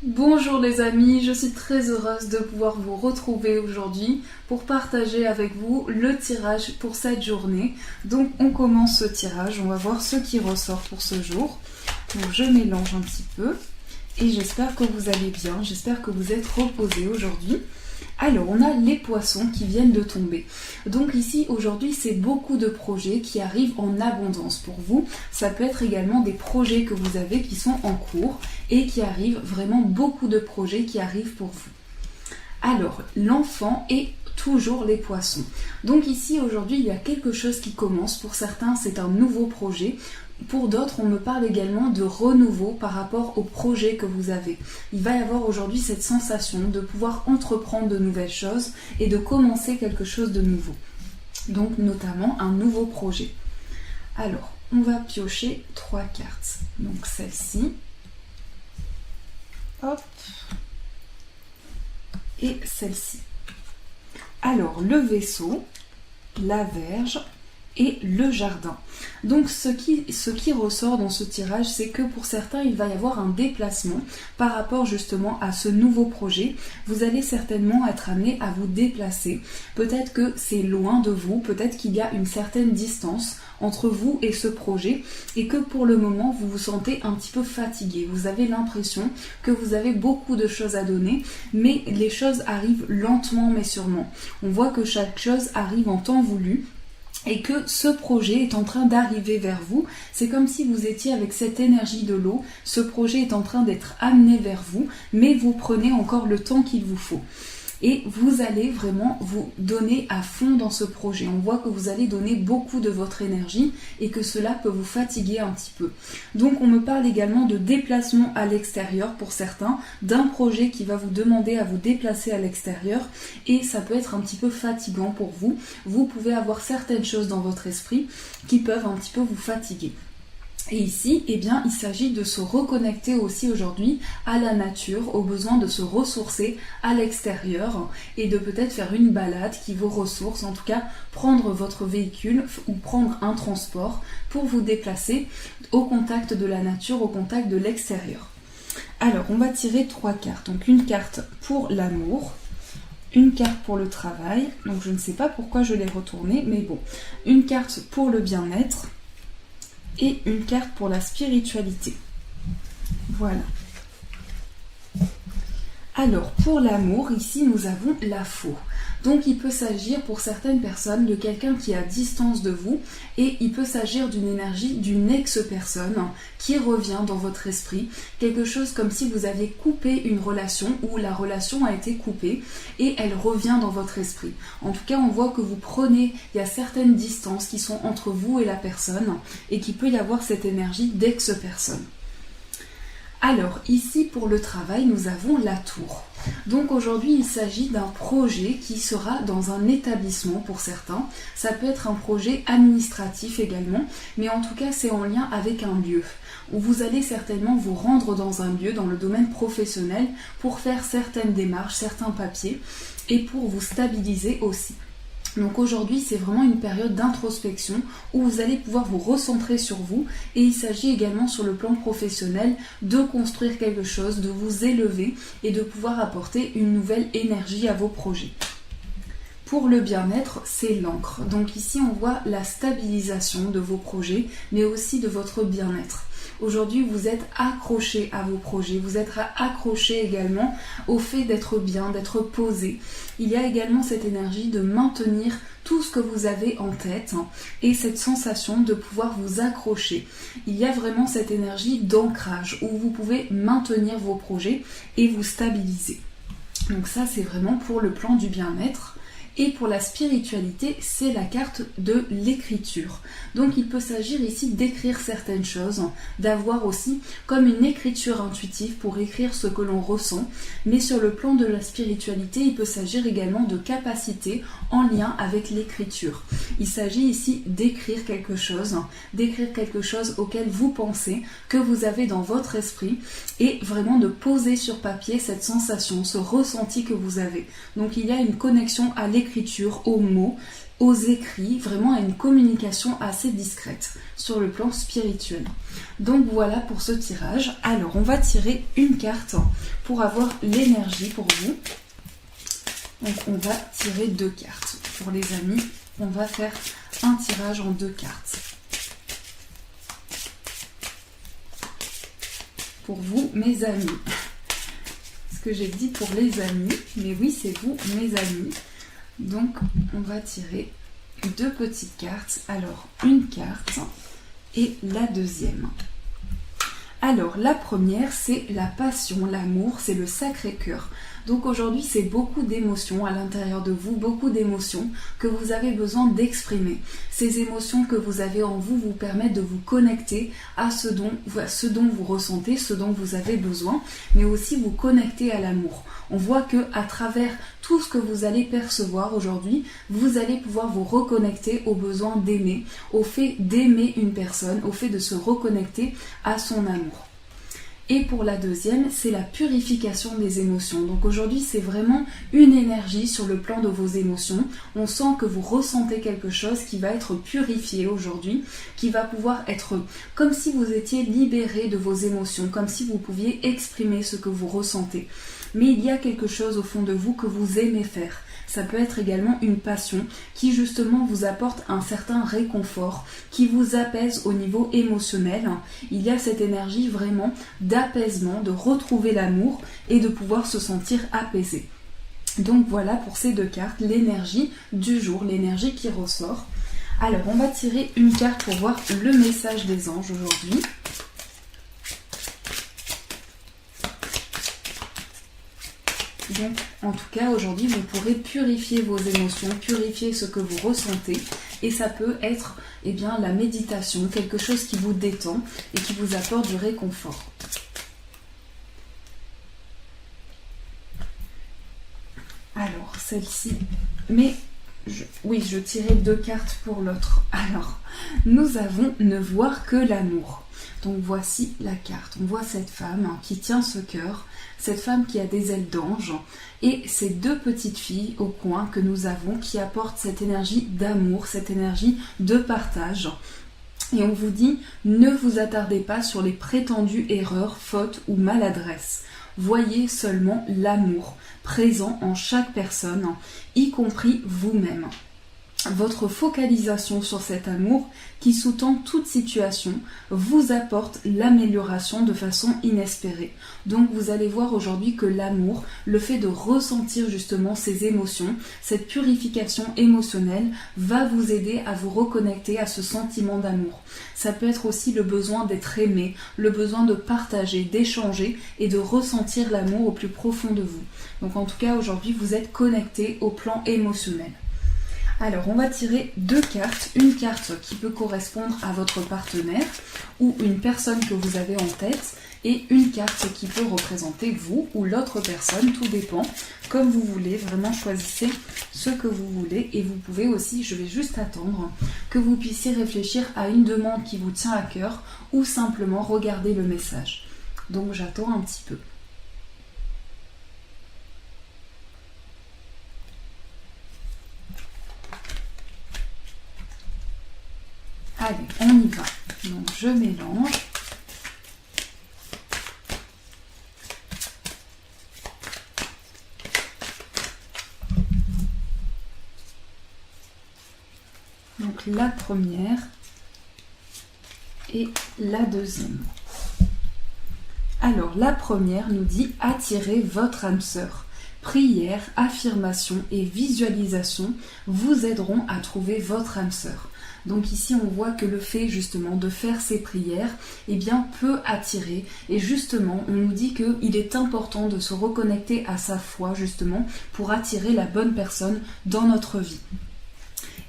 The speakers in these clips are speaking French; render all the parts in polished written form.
Bonjour les amis, je suis très heureuse de pouvoir vous retrouver aujourd'hui pour partager avec vous le tirage pour cette journée. Donc on commence ce tirage, on va voir ce qui ressort pour ce jour. Donc je mélange un petit peu et j'espère que vous allez bien, j'espère que vous êtes reposés aujourd'hui. Alors, on a les poissons qui viennent de tomber. Donc ici, aujourd'hui, c'est beaucoup de projets qui arrivent en abondance pour vous. Ça peut être également des projets que vous avez qui sont en cours et qui arrivent, vraiment beaucoup de projets qui arrivent pour vous. Alors, l'enfant est toujours les poissons. Donc ici, aujourd'hui, il y a quelque chose qui commence. Pour certains, c'est un nouveau projet. Pour d'autres, on me parle également de renouveau par rapport au projet que vous avez. Il va y avoir aujourd'hui cette sensation de pouvoir entreprendre de nouvelles choses et de commencer quelque chose de nouveau. Donc notamment un nouveau projet. Alors, on va piocher 3 cartes. Donc celle-ci. Hop. Et celle-ci. Alors, le vaisseau, la verge et le jardin. Donc ce qui ressort dans ce tirage, c'est que pour certains, il va y avoir un déplacement par rapport justement à ce nouveau projet. Vous allez certainement être amené à vous déplacer. Peut-être que c'est loin de vous, peut-être qu'il y a une certaine distance entre vous et ce projet et que pour le moment, vous vous sentez un petit peu fatigué. Vous avez l'impression que vous avez beaucoup de choses à donner, mais les choses arrivent lentement mais sûrement. On voit que chaque chose arrive en temps voulu et que ce projet est en train d'arriver vers vous. C'est comme si vous étiez avec cette énergie de l'eau. Ce projet est en train d'être amené vers vous, mais vous prenez encore le temps qu'il vous faut. Et vous allez vraiment vous donner à fond dans ce projet. On voit que vous allez donner beaucoup de votre énergie et que cela peut vous fatiguer un petit peu. Donc on me parle également de déplacement à l'extérieur pour certains, d'un projet qui va vous demander à vous déplacer à l'extérieur et ça peut être un petit peu fatigant pour vous. Vous pouvez avoir certaines choses dans votre esprit qui peuvent un petit peu vous fatiguer. Et ici, eh bien, il s'agit de se reconnecter aussi aujourd'hui à la nature, au besoin de se ressourcer à l'extérieur et de peut-être faire une balade qui vous ressource, en tout cas prendre votre véhicule ou prendre un transport pour vous déplacer au contact de la nature, au contact de l'extérieur. Alors, on va tirer 3 cartes. Donc, une carte pour l'amour, une carte pour le travail, donc je ne sais pas pourquoi je l'ai retournée, mais bon, une carte pour le bien-être, et une carte pour la spiritualité. Voilà. Alors, pour l'amour, ici, nous avons la faux. Donc, il peut s'agir pour certaines personnes de quelqu'un qui est à distance de vous et il peut s'agir d'une énergie d'une ex-personne qui revient dans votre esprit. Quelque chose comme si vous aviez coupé une relation ou la relation a été coupée et elle revient dans votre esprit. En tout cas, on voit que vous prenez, il y a certaines distances qui sont entre vous et la personne et qu'il peut y avoir cette énergie d'ex-personne. Alors, ici, pour le travail, nous avons la tour. Donc aujourd'hui, il s'agit d'un projet qui sera dans un établissement pour certains. Ça peut être un projet administratif également, mais en tout cas, c'est en lien avec un lieu où vous allez certainement vous rendre dans un lieu, dans le domaine professionnel, pour faire certaines démarches, certains papiers et pour vous stabiliser aussi. Donc aujourd'hui, c'est vraiment une période d'introspection où vous allez pouvoir vous recentrer sur vous et il s'agit également sur le plan professionnel de construire quelque chose, de vous élever et de pouvoir apporter une nouvelle énergie à vos projets. Pour le bien-être, c'est l'encre. Donc ici, on voit la stabilisation de vos projets, mais aussi de votre bien-être. Aujourd'hui, vous êtes accroché à vos projets, vous êtes accroché également au fait d'être bien, d'être posé. Il y a également cette énergie de maintenir tout ce que vous avez en tête et cette sensation de pouvoir vous accrocher. Il y a vraiment cette énergie d'ancrage où vous pouvez maintenir vos projets et vous stabiliser. Donc ça, c'est vraiment pour le plan du bien-être. Et pour la spiritualité, c'est la carte de l'écriture. Donc il peut s'agir ici d'écrire certaines choses, d'avoir aussi comme une écriture intuitive pour écrire ce que l'on ressent. Mais sur le plan de la spiritualité, il peut s'agir également de capacités en lien avec l'écriture. Il s'agit ici d'écrire quelque chose auquel vous pensez, que vous avez dans votre esprit, et vraiment de poser sur papier cette sensation, ce ressenti que vous avez. Donc il y a une connexion à l'écriture, aux mots, aux écrits, vraiment à une communication assez discrète sur le plan spirituel. Donc voilà pour ce tirage. Alors on va tirer une carte pour avoir l'énergie pour vous. Donc on va tirer 2 cartes. Pour les amis, on va faire un tirage en 2 cartes. Pour vous, mes amis. Ce que j'ai dit pour les amis, mais oui, c'est vous, mes amis. Donc, on va tirer 2 petites cartes. Alors, une carte et la deuxième. Alors, la première, c'est la passion, l'amour, c'est le Sacré-Cœur. Donc aujourd'hui, c'est beaucoup d'émotions à l'intérieur de vous, beaucoup d'émotions que vous avez besoin d'exprimer. Ces émotions que vous avez en vous vous permettent de vous connecter à ce dont vous ressentez, ce dont vous avez besoin, mais aussi vous connecter à l'amour. On voit que à travers tout ce que vous allez percevoir aujourd'hui, vous allez pouvoir vous reconnecter au besoin d'aimer, au fait d'aimer une personne, au fait de se reconnecter à son amour. Et pour la deuxième, c'est la purification des émotions. Donc aujourd'hui, c'est vraiment une énergie sur le plan de vos émotions. On sent que vous ressentez quelque chose qui va être purifié aujourd'hui, qui va pouvoir être comme si vous étiez libéré de vos émotions, comme si vous pouviez exprimer ce que vous ressentez. Mais il y a quelque chose au fond de vous que vous aimez faire. Ça peut être également une passion qui justement vous apporte un certain réconfort, qui vous apaise au niveau émotionnel. Il y a cette énergie vraiment d'apaisement, de retrouver l'amour et de pouvoir se sentir apaisé. Donc voilà pour ces 2 cartes, l'énergie du jour, l'énergie qui ressort. Alors on va tirer une carte pour voir le message des anges aujourd'hui. Donc, en tout cas, aujourd'hui, vous pourrez purifier vos émotions, purifier ce que vous ressentez. Et ça peut être la méditation, quelque chose qui vous détend et qui vous apporte du réconfort. Alors, celle-ci... Mais, je tirais 2 cartes pour l'autre. Alors, nous avons ne voir que l'amour. Donc voici la carte. On voit cette femme qui tient ce cœur, cette femme qui a des ailes d'ange et ces 2 petites filles au coin que nous avons qui apportent cette énergie d'amour, cette énergie de partage. Et on vous dit, ne vous attardez pas sur les prétendues erreurs, fautes ou maladresses. Voyez seulement l'amour présent en chaque personne, y compris vous-même. Votre focalisation sur cet amour qui sous-tend toute situation vous apporte l'amélioration de façon inespérée. Donc vous allez voir aujourd'hui que l'amour, le fait de ressentir justement ces émotions, cette purification émotionnelle va vous aider à vous reconnecter à ce sentiment d'amour. Ça peut être aussi le besoin d'être aimé, le besoin de partager, d'échanger et de ressentir l'amour au plus profond de vous. Donc en tout cas aujourd'hui vous êtes connecté au plan émotionnel. Alors, on va tirer 2 cartes. Une carte qui peut correspondre à votre partenaire ou une personne que vous avez en tête et une carte qui peut représenter vous ou l'autre personne, tout dépend. Comme vous voulez, vraiment choisissez ce que vous voulez et vous pouvez aussi, je vais juste attendre, que vous puissiez réfléchir à une demande qui vous tient à cœur ou simplement regarder le message. Donc, j'attends un petit peu. Allez, on y va. Donc je mélange. Donc la première et la deuxième. Alors la première nous dit attirez votre âme sœur. Prière, affirmation et visualisation vous aideront à trouver votre âme sœur. Donc ici on voit que le fait justement de faire ces prières peut attirer et justement on nous dit qu'il est important de se reconnecter à sa foi justement pour attirer la bonne personne dans notre vie.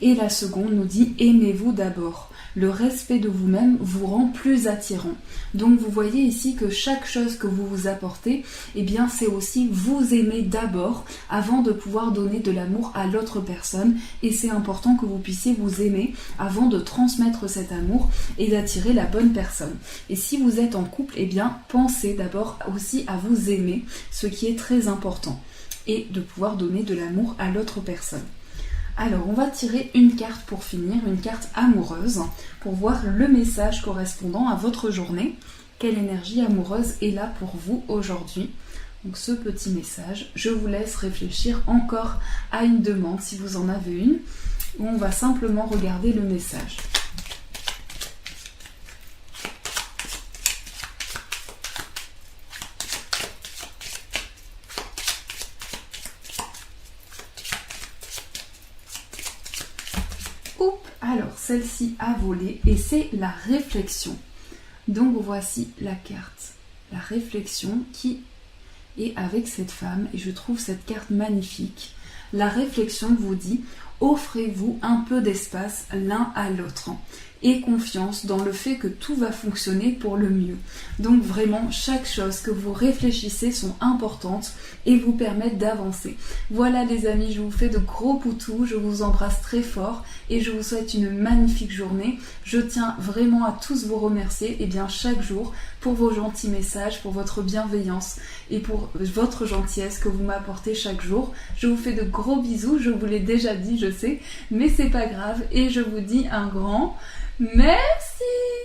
Et la seconde nous dit aimez-vous d'abord. Le respect de vous-même vous rend plus attirant. Donc vous voyez ici que chaque chose que vous vous apportez, c'est aussi vous aimer d'abord avant de pouvoir donner de l'amour à l'autre personne. Et c'est important que vous puissiez vous aimer avant de transmettre cet amour et d'attirer la bonne personne. Et si vous êtes en couple, pensez d'abord aussi à vous aimer, ce qui est très important, et de pouvoir donner de l'amour à l'autre personne. Alors, on va tirer une carte pour finir, une carte amoureuse, pour voir le message correspondant à votre journée. Quelle énergie amoureuse est là pour vous aujourd'hui? Donc ce petit message, je vous laisse réfléchir encore à une demande si vous en avez une, ou on va simplement regarder le message. Alors, celle-ci a volé et c'est la réflexion. Donc voici la carte, la réflexion qui est avec cette femme et je trouve cette carte magnifique. La réflexion vous dit, offrez-vous un peu d'espace l'un à l'autre et confiance dans le fait que tout va fonctionner pour le mieux. Donc vraiment, chaque chose que vous réfléchissez sont importantes et vous permettent d'avancer. Voilà les amis, je vous fais de gros poutous, je vous embrasse très fort et je vous souhaite une magnifique journée. Je tiens vraiment à tous vous remercier chaque jour pour vos gentils messages, pour votre bienveillance et pour votre gentillesse que vous m'apportez chaque jour. Je vous fais de gros bisous, je vous l'ai déjà dit, je sais, mais c'est pas grave et je vous dis un grand merci.